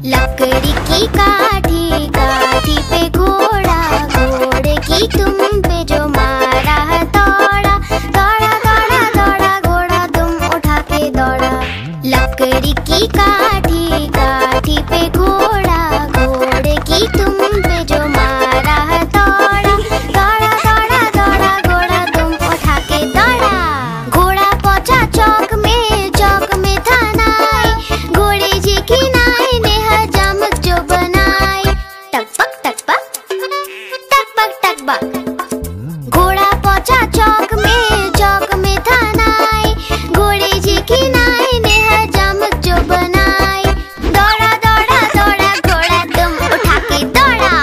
लकड़ी की काठी, काठी पे घोड़ा, घोड़े की तुम पे जो मारा है दौड़ा, दौड़ा दौड़ा दौड़ा घोड़ा तुम उठा के दौड़ा। लकड़ी की काठी, काठी पे घोड़ा, घोड़े की तुम पे जो मारा है दौड़ा, दौड़ा दौड़ा दौड़ा घोड़ा तुम उठा के दौड़ा। घोड़ा पहुंचा चौक में, चौक में था नाई, घोड़े जी की नाई ने हजामत जो बनाई। टकबक टकबक टकबक टकबक। घोड़ा पहुंचा चौक में, चौक में था नाई, घोड़े जी की नाई ने हजामत जो बनाई। दौड़ा दौड़ा दौड़ा घोड़ा तुम उठा के दौड़ा।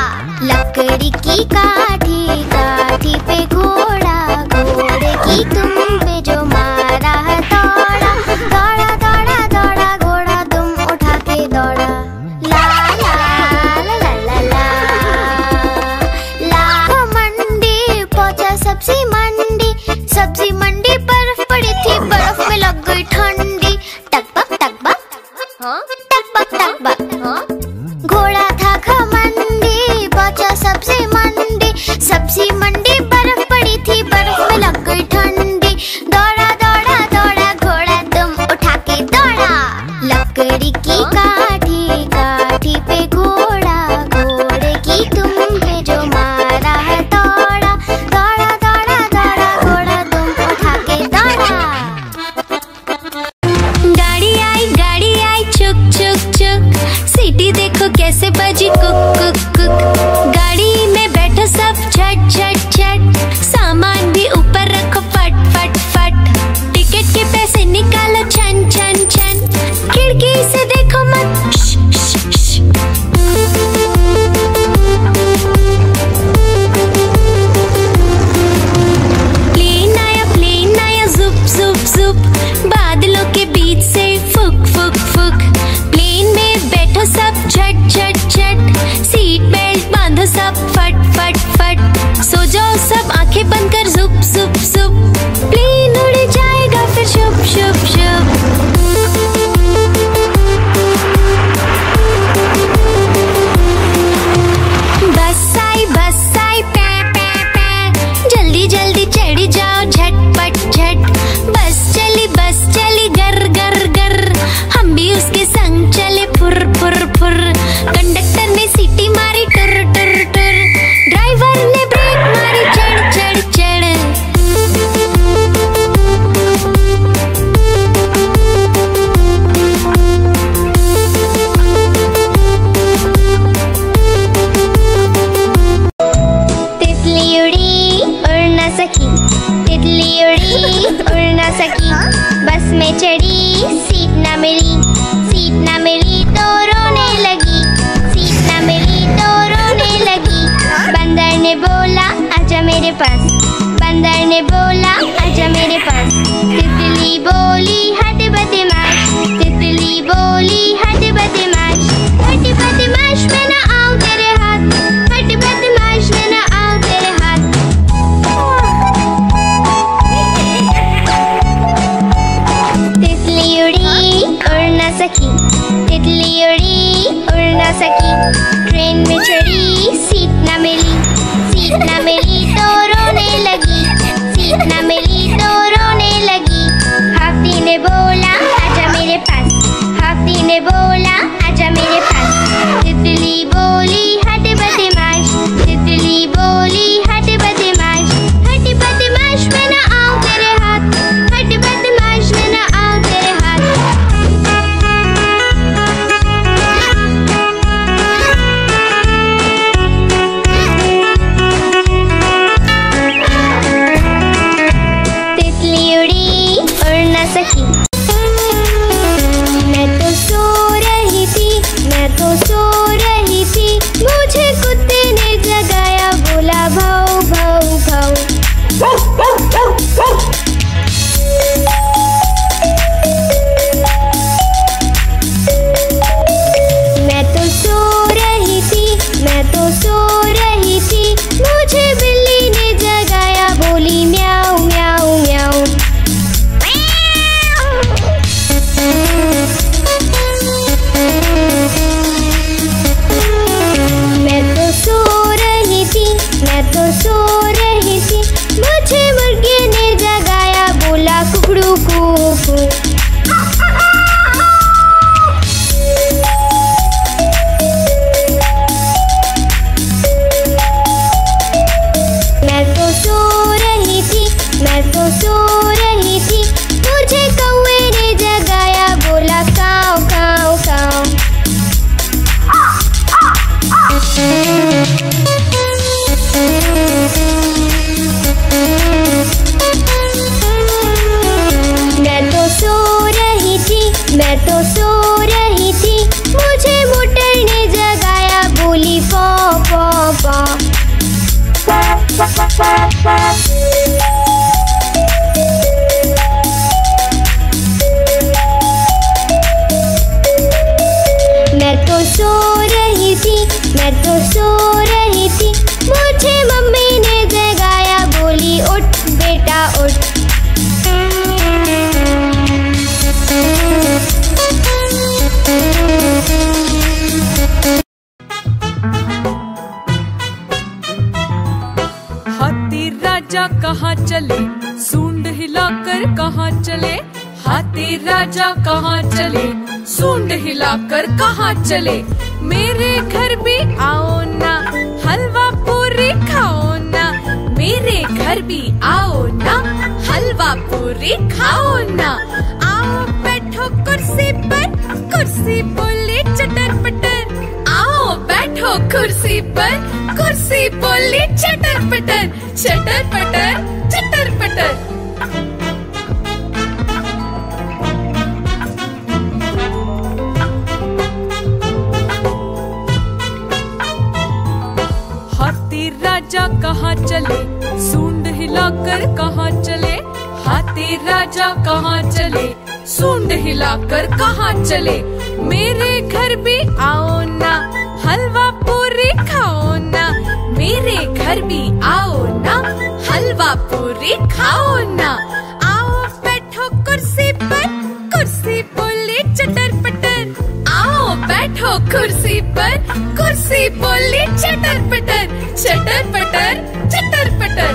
लकड़ी की काठी, काठी पे घोड़ा, घोड़े की तुम पे जो मारा है दौड़ा, दौड़ा दौड़ा दौड़ा घोड़ा तुम उठा के दौड़ा। ला ला ला ला ला ला। लाखों मंडी पहुंचा सब्जी मंडी, सब्जी मंडी बर्फ पड़ी थी, बर्फ में लग गई ठंडी। टकबक टकबक टकबक टकबक। घोड़ा था घमंडी पहुंचा सब्जी मंडी, सब्जी मंडी बर्फ पड़ी थी, बर्फ में लग गई ठंडी। दौड़ा दौड़ा दौड़ा घोड़ा तुम उठा के दौड़ा। लकड़ी की काठी, काठी पे घोड़ा, घोड़े की तुम पे जो मारा है दौड़ा, दौड़ा दौड़ा दौड़ा घोड़ा तुम उठा के दौड़ा। गाड़ी आई चुक चुक चुक, सीटी देखो कैसे बजी कुक कुक कुक। गाड़ी में बैठो सब झट झट झट, सामान भी ऊपर रखो फट फट फट। टिकट के पैसे निकालो छन छन छन, खिड़की से देखो मत श, श, श। प्लेन आया जुप जुप जुप, बादलों के बीच से फुक फुक फुक। प्लेन में बैठो सब झट झट झट, सीट बेल्ट बांधो सब फट फट फट। सो जाओ सब आंखें बंद कर जुप जुप जुप, प्लेन उड़ जाएगा फिर शुप शुप शुप। बस आई पे पे पे, जल्दी जल्दी चढ़ी जाओ झटपट झट। बस चली गर गर गर, हम भी उसके संग चले फुर फुर फुर। कंडक्टर ने सीटी मारी टुर टुर टुर, ड्राइवर ने ब्रेक मारी चढ़ चढ़ चढ़। तितली उड़ी उड़ ना सकी, तितली उड़ी उड़ ना सकी। बस में चढ़ी सीट ना मिली, सीट ना मिली तो रोने लगी, सीट ना मिली तो रोने लगी। बंदर ने बोला आजा मेरे पास, बंदर ने बोला आजा मेरे पास। तितली बोली हट बदमाश, तितली बोली हट बदमाश। हट बदमाश मैं ना आऊं तेरे हाथ, हट बदमाश मैं ना आऊं तेरे हाथ। तितली उड़ी उड़ ना सकी, तितली उड़ी उड़ ना सकी। ट्रेन में चढ़ी सीट ना मिली, सीट ना मिली तो रोने लगी, सीट ना मिली तो रोने लगी। हाथी ने बोला आजा मेरे पास, हाथी ने बोला आजा मेरे पास। तितली बोली हट बदमाश, तितली बोली हट बदमाश। हट बदमाश मैं ना आऊं तेरे हाथ, हट बदमाश मैं ना आऊं तेरे हाथ। मैं तो सो रही थी, मुझे मम्मी ने जगाया, बोली उठ बेटा उठ। हाथी राजा कहाँ चले, सूंड हिलाकर कहाँ चले। हाथी राजा कहाँ चले, सूंड हिलाकर कहाँ चले। मेरे घर भी आओ ना, हलवा पूरी खाओ ना। मेरे घर भी आओ ना, हलवा पूरी खाओ ना। आओ बैठो कुर्सी पर, कुर्सी बोली चटर पटर। आओ बैठो कुर्सी पर, कुर्सी बोली चटर पटर। चटर पटर चटर पटर। हाथी राजा कहाँ चले, सूंड हिलाकर कहाँ चले। हाथी राजा कहाँ चले, सूंड हिलाकर कहाँ चले। मेरे घर भी आओ ना, हलवा पूरी खाओ ना। मेरे घर भी आओ ना, हलवा पूरी खाओ ना। आओ बैठो कुर्सी पर, कुर्सी बोली चटर पटर। आओ बैठो कुर्सी पर, कुर्सी बोली चटर पटर। चटर पटर चटर पटर।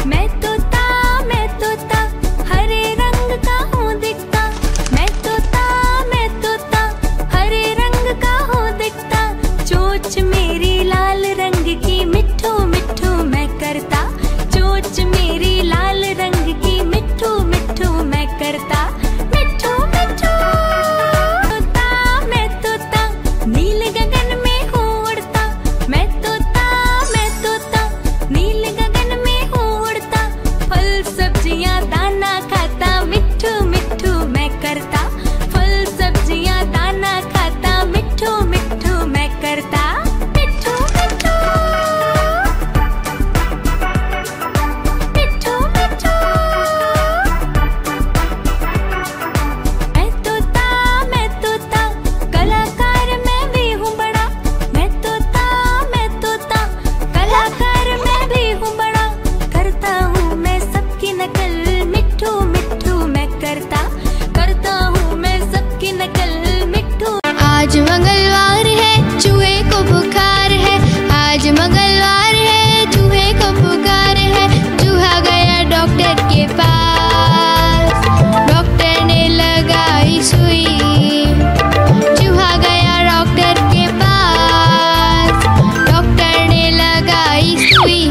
मैं तोता हरे रंग का हूँ दिखता। मैं तोता हरे रंग का हूँ दिखता। चोंच मेरी लाल रंग की, मिट्ठू मिट्ठू मैं करता। चोंच मेरी लाल रंग की, मिट्ठू मिट्ठू मैं करता। मिट्ठू मिट्ठू। मैं तोता नील गगन में हूँ उड़ता। मैं तोता नील गगन में हूँ उड़ता। फल सब्जियाँ दाना खाता, मिट्ठू मिट्ठू मैं करता। फल सब्जियाँ दाना खाता, मिट्ठू मिट्ठू मैं करता। मिट्ठू मिट्ठू मिट्ठू मिट्ठू। मैं तोता कलाकार मैं भी हूँ बड़ा। मैं तोता कलाकार मैं भी हूँ बड़ा। करता हूँ मैं सबकी नकल, मिट्ठू मिट्ठू मैं करता। करता हूँ मैं सबकी नकल, मिट्ठू। आज मंगलवार है, चूहे को बुखार है। आज मंगलवार है, चूहे को बुखार है। चूहा गया डॉक्टर के पास, डॉक्टर ने लगाई सुई। चूहा गया डॉक्टर के पास, डॉक्टर ने लगाई सुई।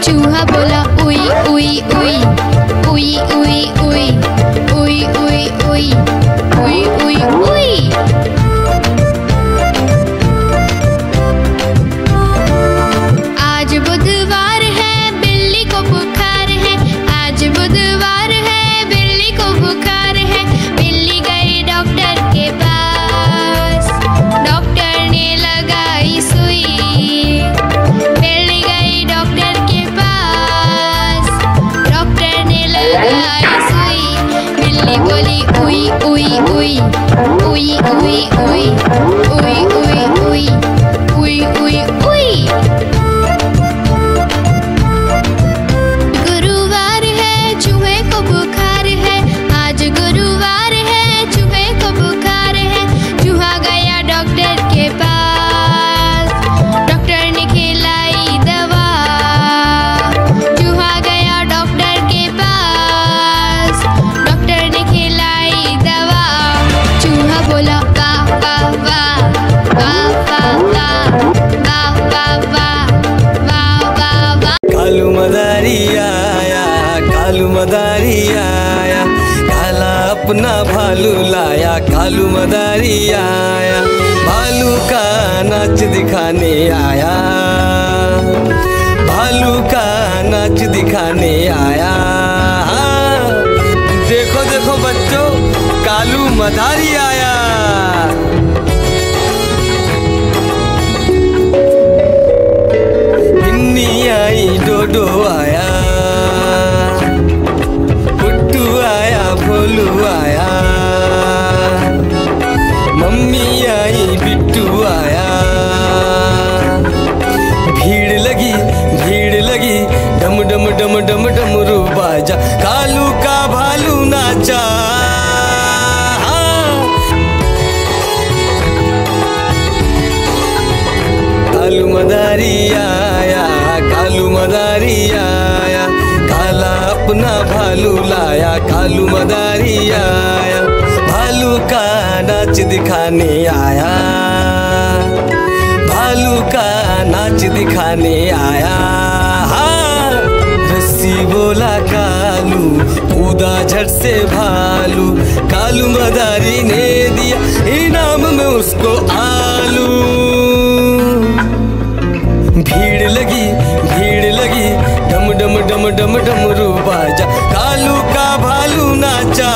चूहा बोला उई उई उई उई उई उई उई उई उई उई उई उई। आज बुधवार है, बिल्ली को बुखार है। आज बुधवार है, बिल्ली को बुखार है। बिल्ली गई डॉक्टर के पास, डॉक्टर ने लगाई सुई। बिल्ली गई डॉक्टर के पास, डॉक्टर ने लगाई सुई। बिल्ली बोली उई उई उई उई उई उई उई उई उई उई उई उई। गुरुवार है, चूहे को बुखार है। आज गुरुवार है, चूहे को बुखार है। चूहा गया डॉक्टर के पास, डॉक्टर ने खिलाई दवा। चूहा गया डॉक्टर के पास, डॉक्टर ने खिलाई दवा। चूहा बोला वाह वाह वाह वाह वाह वाह वाह वाह वाह वाह वाह वाह। कालू मदारी आया, कालू मदारी आया। काला अपना भालू लाया, कालू मदारी आया। भालू का नाच दिखाने आया, भालू का नाच दिखाने आया। देखो देखो बच्चों, कालू मदारी आया। मम्मी आई बिट्टू आया। भीड़ लगी डम डम डम डम डमरू बाजा, कालू का भालू नाचा। कालू मदारी आया, कालू मदारी आया, काला अपना भालू लाया। कालू मदारी आया, भालू का नाच दिखाने आया, भालू का नाच दिखाने आया। रस्सी बोला कालू, कूदा झट से भालू। कालू मदारी ने दिया इनाम में उसको आलू। भीड़ लगी डम डम डम डम डमरू बाजा, कालू का भालू नाचा।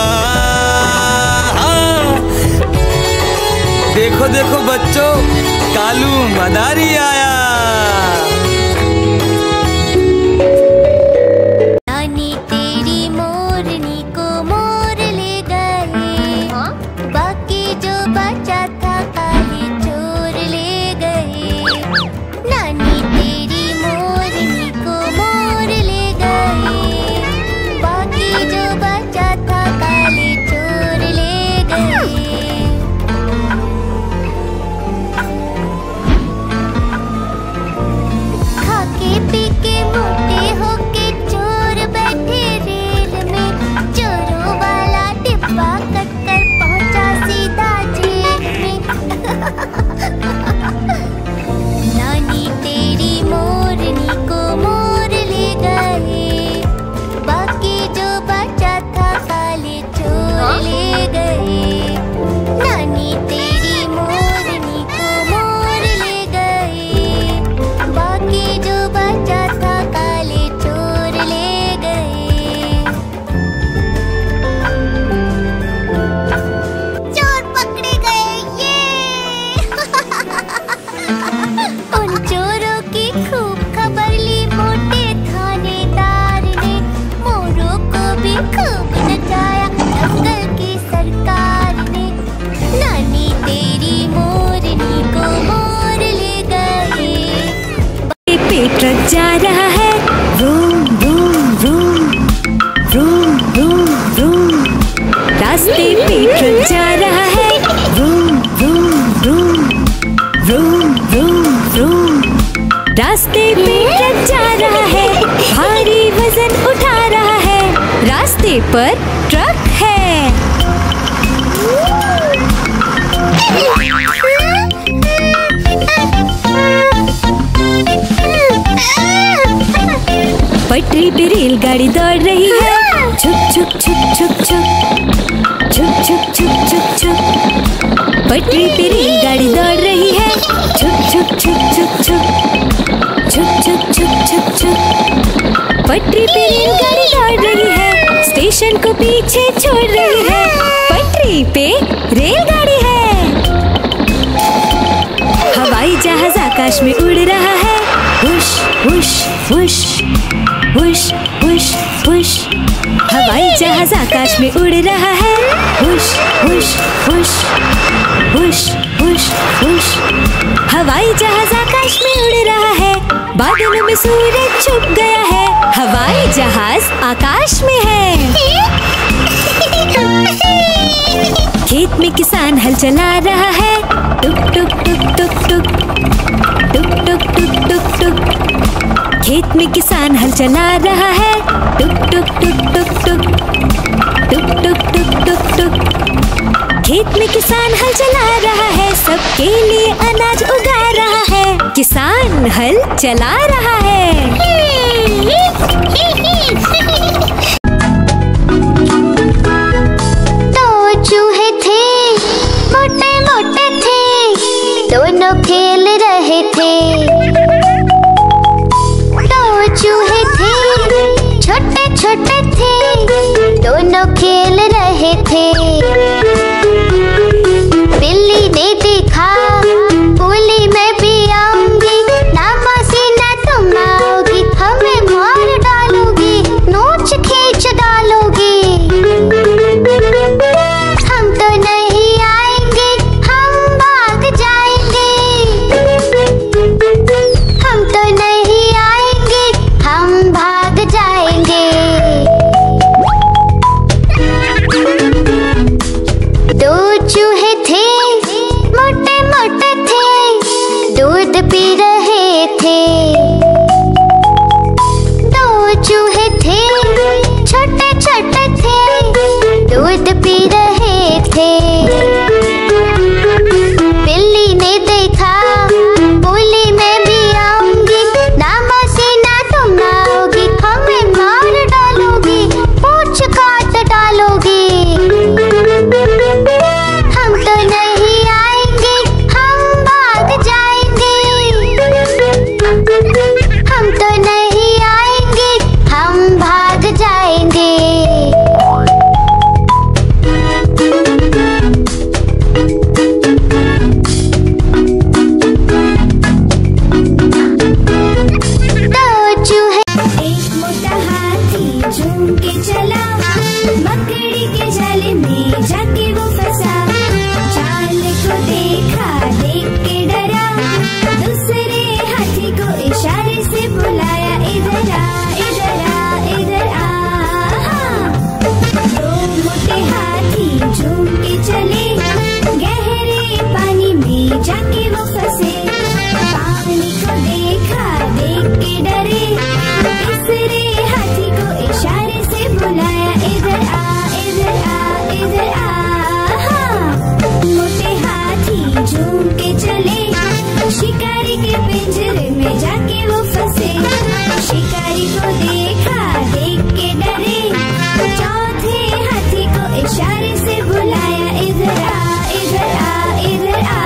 देखो देखो बच्चों, कालू मदारी आया। नानी तेरी मोरनी को मोर ले गए, बाकी जो बचा था काले चोर ले गए। नानी तेरी मोरनी को मोर ले गए, बाकी जो बचा था काले चोर ले गए। खाके पी के मोटे होके चोर बैठे रेल में, चोरों वाला डिब्बा कटकर पहुंचा सीधा जेल में। नानी तेरी मोरनी को मोर ले गए, बाकी जो बचा था काले चोर ले गए। नानी तेरी मोरनी को मोर ले गए, बाकी जो बचा था काले चोर ले गए। चोर पकड़े गए ये। उन चोरों की खूब खबर ली मोटे थानेदार ने, मोरों को भी खूब नचाया दंगल की सरकार ने। नानी तेरी मोरनी को मोर ले गए। पे ट्रक जा रहा है, room room room room room room. रास्ते पे ट्रक जा रहा है, room room room room room room. रास्ते पे ट्रक जा रहा है, भारी वजन उठा रहा है। रास्ते पर ट्रक है। पटरी पे रेलगाड़ी दौड़ रही है, छुक छुक छुक छुक छुक छुक छुक छुक छुक छुक। पटरी पे रेलगाड़ी दौड़ रही है, छुक छुक छुक छुक छुक छुक छुक छुक छुक छुक। पटरी पे रेलगाड़ी दौड़ रही है, स्टेशन को पीछे छोड़ रही है। पटरी पे रेलगाड़ी है। हवाई जहाज आकाश में उड़ रहा है, whoosh whoosh whoosh whoosh whoosh whoosh. हवाई जहाज आकाश में उड़ रहा है, whoosh whoosh whoosh whoosh whoosh whoosh. हवाई जहाज आकाश में उड़ रहा है, बादलों में सूरज छुप गया है। हवाई जहाज आकाश में है। खेत में किसान हल चला रहा है, टुक टुक टुक टुक टुक टुक टुक टुक टुक टुक। खेत में किसान हल चला रहा है, टुक टुक टुक टुक टुक टुक टुक टुक टुक टुक। खेत में किसान हल चला रहा है, सबके लिए अनाज उगा रहा है। किसान हल चला रहा है। दो चूहे थे, मोटे मोटे थे, दोनों खेल रहे थे। दो चूहे थे, छोटे छोटे थे, दोनों खेल रहे थे। बिल्ली ने देखा, बोली मैं भी आऊंगी, ना मासी ना तुम आओगी, हमें मार डालोगी, नोच खींच डालोगी। हम तो नहीं आएंगे, हम वो फंसे। पानी को देखा, देख के डरे, तीसरे हाथी को इशारे से बुलाया, इधर आ इधर आ इधर आ। मोटे हाथी झूम के चले, शिकारी के पिंजरे में जाके वो फंसे। शिकारी को देखा, देख के डरे, चौथे हाथी को इशारे से बुलाया, इधर आ इधर आ इधर आ।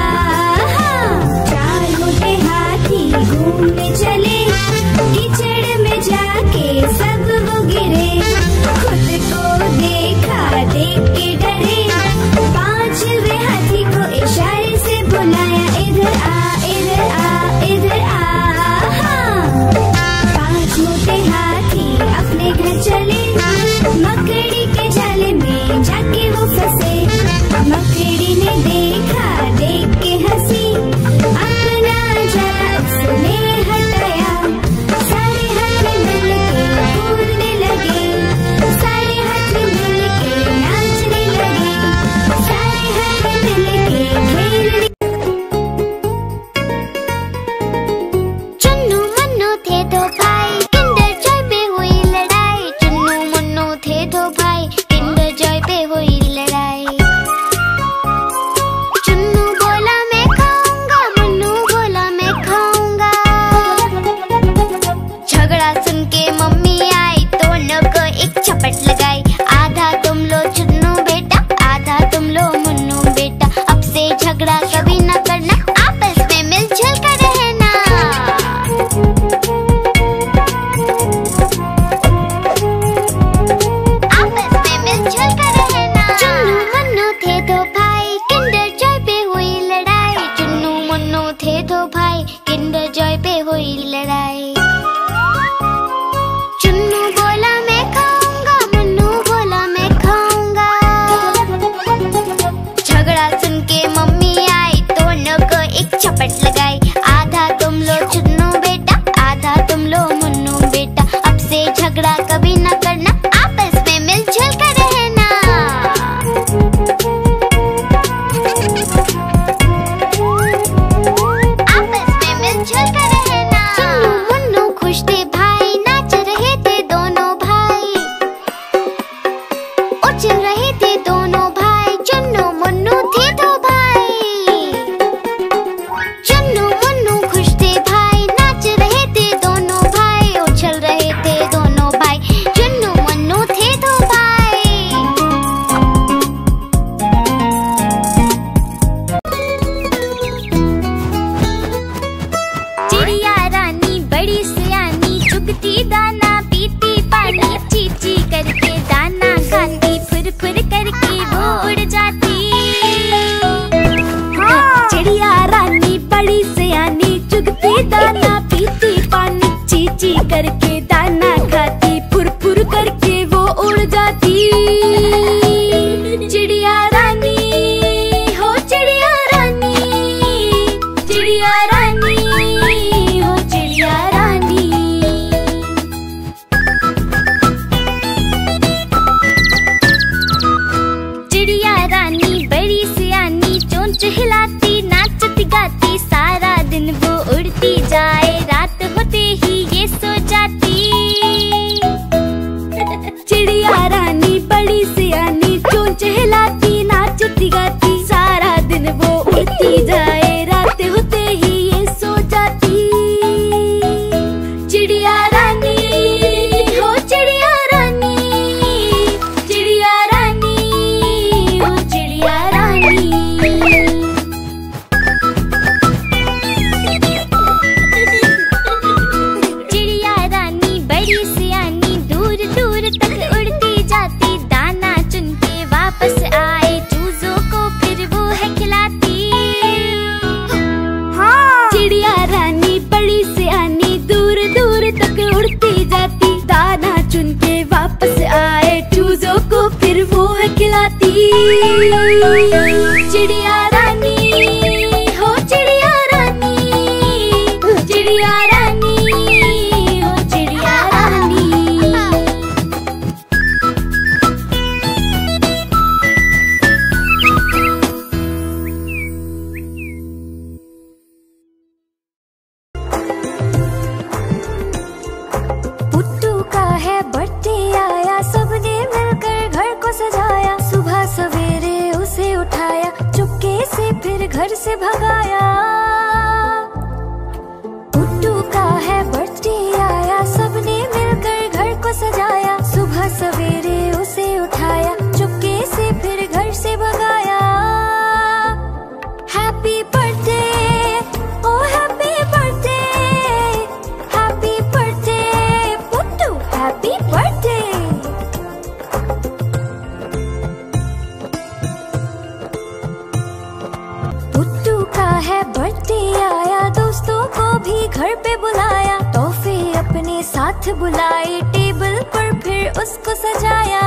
भगाया। पुट्टू का है बर्थडे आया, सबने मिलकर घर को सजाया। सुबह सवेरे उसे उठाया, चुपके से फिर घर से भगाया। Happy birthday, oh happy birthday, happy birthday Puttu, happy birthday. Puttu का है बर्थडे आया, दोस्तों को भी घर पे बुलाया। तोहफे अपने साथ बुलाए, टेबल पर फिर उसको सजाया।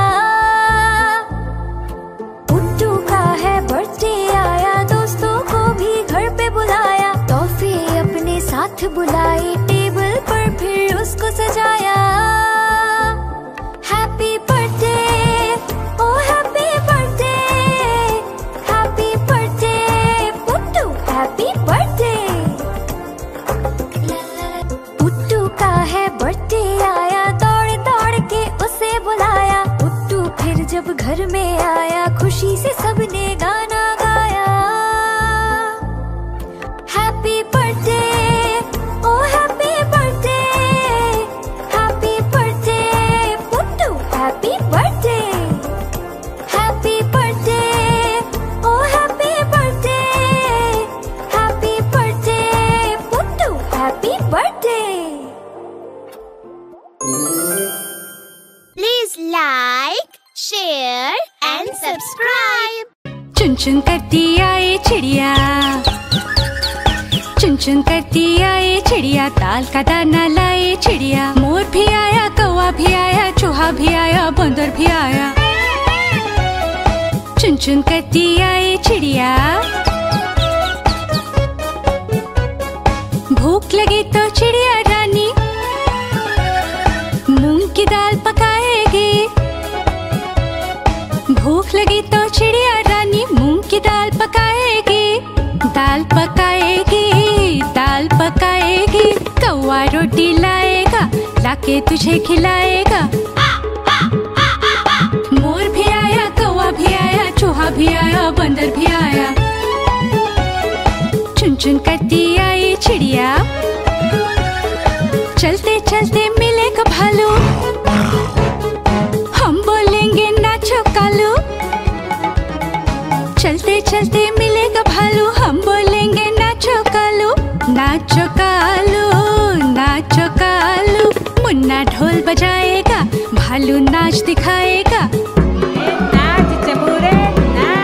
पुट्टू का है बर्थडे आया, दोस्तों को भी घर पे बुलाया। तोहफे अपने साथ बुलाए, टेबल पर फिर उसको सजाया। Happy birthday, oh happy birthday, happy birthday Puttu, happy birthday. Puttu का है बर्थडे आया, दौड़ दौड़ के उसे बुलाया। पुट्टू फिर जब घर में आया, खुशी से सबने गाना गाया। Happy birthday, oh happy birthday, happy birthday Puttu, happy birthday. Happy birthday, oh happy birthday, happy birthday Puttu, happy birthday. Please like, share and subscribe. चुन चुन करती आए चिड़िया, चुन चुन करती आए चिड़िया, दाल का दाना लाए चिड़िया। मोर भी आया, कौवा भी आया, चूहा भी आया, बंदर भी आया। चुन चुन करती आए चिड़िया। भूख लगी तो चिड़िया रानी मूंग की दाल पकाएगी। भूख लगी तो चिड़िया रानी मूंग की दाल पकाएगी। दाल पकाएगी, दाल पकाएगी। कौवा रोटी लाएगा, लाके तुझे खिलाएगा। मोर भी आया, कौवा भी आया, चूहा भी आया, बंदर भी आया। चुन चुन करती आई चिड़िया। चलते चलते मिलेगा भालू, हम बोलेंगे नाचो कालू। चलते चलते मिलेगा भालू, हम बोलेंगे नाचो कालू। नाचो कालू, नाचो कालू। मुन्ना ढोल बजाएगा, भालू नाच दिखाएगा। नाच चबूरे नाच।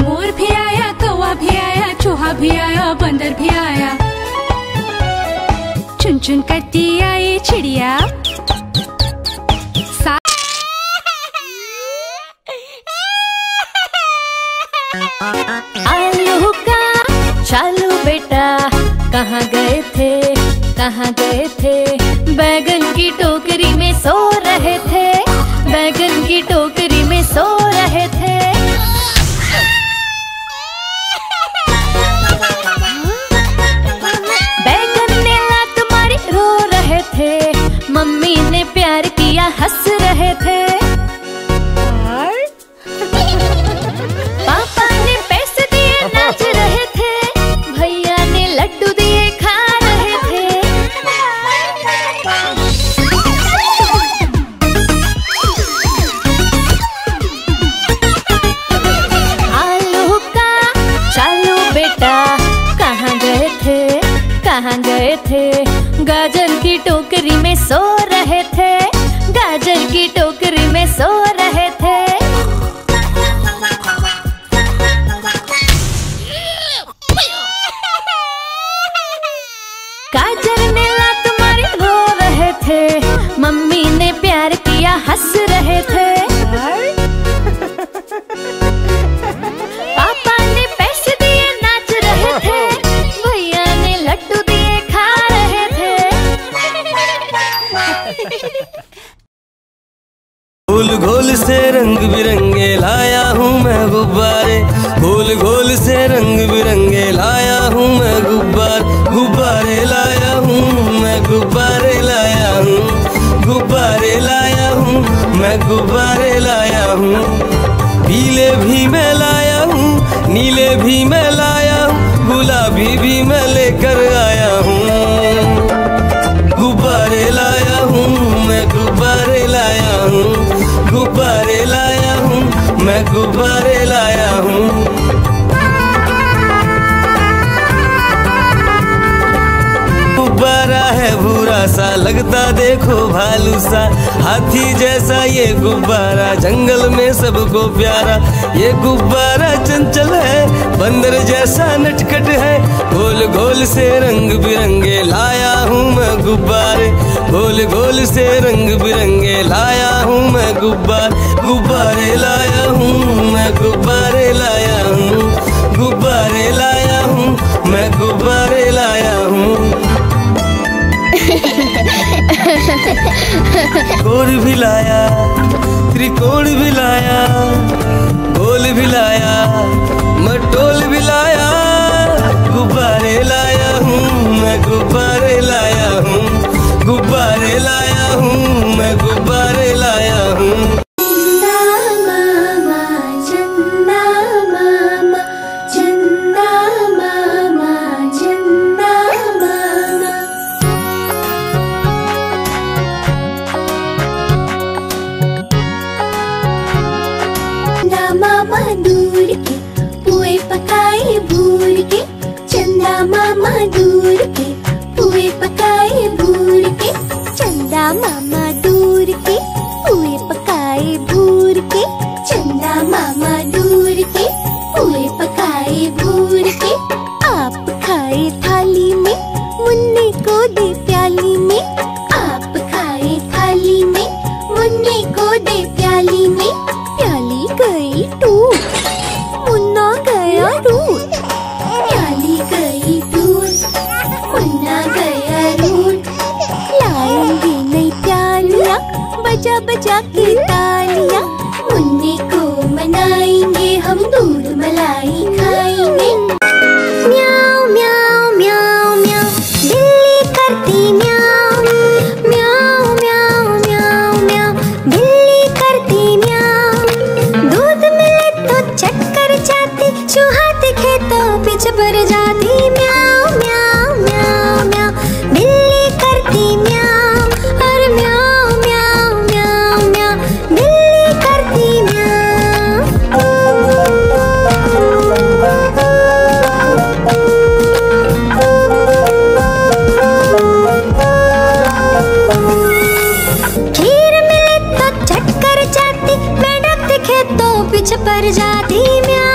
मोर भी आया, कौवा भी आया, चूहा भी आया, बंदर भी आया। चुन चुन करती आई चिड़िया। आलू का चालू बेटा, कहाँ गए थे, कहाँ गए थे। बैगन की टोकरी में सो रहे थे, बैगन की टोकरी में सो रहे थे। बैगन ने लात मारी, रो रहे थे। मम्मी ने प्यार किया, हंस रहे थे। पापा ने पैसे दिए, नाच रहे थे। भैया ने लड्डू दिए, खा रहे थे। आलू का चालू बेटा, कहाँ गए थे, कहाँ गए थे। गाजर की टोकरी में सो रहे थे, गाजर की टोकरी में सो रहे थे। गाजर ने लात मारी, रो रहे थे। मम्मी ने प्यार किया, हंस रहे थे। पापा ने पैसे दिए, नाच रहे थे। भैया ने लड्डू दिए, खा रहे थे। गोल गोल से रंग बिरंगे लाया हूँ मैं गुब्बारे, गोल गोल से रंग बिरंगे लाया हूँ मैं गुब्बारे लाया हूँ मैं, गुब्बारे लाया हूँ, गुब्बारे लाया हूँ मैं। मैं गुब्बारे लाया हूँ। पीले भी मैं लाया हूँ, नीले भी मैं लाया हूँ, गुलाबी भी मैं लेकर आया हूँ। गुब्बारे लाया हूँ, मैं गुब्बारे लाया हूँ, गुब्बारे लाया हूँ, मैं गुब्बारे लाया हूँ। गुब्बारा है भूरा सा, लगता देखो भालू सा, हाथी जैसा ये गुब्बारा, जंगल में सबको प्यारा। ये गुब्बारा चंचल है, बंदर जैसा नटखट है, गोल गोल से रंग बिरंगे लाया हूँ मैं गुब्बारे, गोल गोल से रंग बिरंगे लाया हूँ मैं गुब्बारे लाया हूँ मैं गुब्बारे लाया हूँ, गुब्बारे लाया हूँ मैं गुब्बारे लाया हूँ। कोण भी लाया, त्रिकोण भी लाया, गोल भी लाया, मटोल भी लाया, गुब्बारे लाया हूँ मैं गुब्बारे लाया हूँ, गुब्बारे लाया हूँ मैं गुब्बारे लाया हूँ। मामा दूर के पुए पकाए भूर के, चंदा मामा दूर के पुए पकाए भूर के, चंदा मामा दूर के पुए पकाए भूर के, चंदा मामा दूर के पुए पकाए भूर के। आप खाए थाली में, मुन्ने को दे प्याली में, आप खाए थाली में, मुन्ने को दे प्याली में, प्याली गई टूट, मुन्ना गया रूट, प्याली गई टूट, मुन्ना गया रूट। लाएंगे नई प्यालियाँ, बजा बजा के तालियाँ, मुन्ने को मनाएंगे हम, दूध मलाई खाएंगे। म्याऊ म्याऊ म्याऊ म्याऊ, बिल्ली करती म्याऊ, म्याऊ म्याऊ म्याऊ म्याऊ, बिल्ली करती म्याऊ। दूध मिले तो चक्कर जाती, चूहा दिखे तो पीछे पड़ जाती, म्याऊ म्याऊ म्याऊ म्याऊ, बिल्ली करती म्याऊ, और म्याऊ म्याऊ म्याऊ म्याऊ, बिल्ली करती म्याऊ। खीर मिले तो चक्कर जाती, मेढक दिखे तो पीछे पड़ जाती, म्याऊ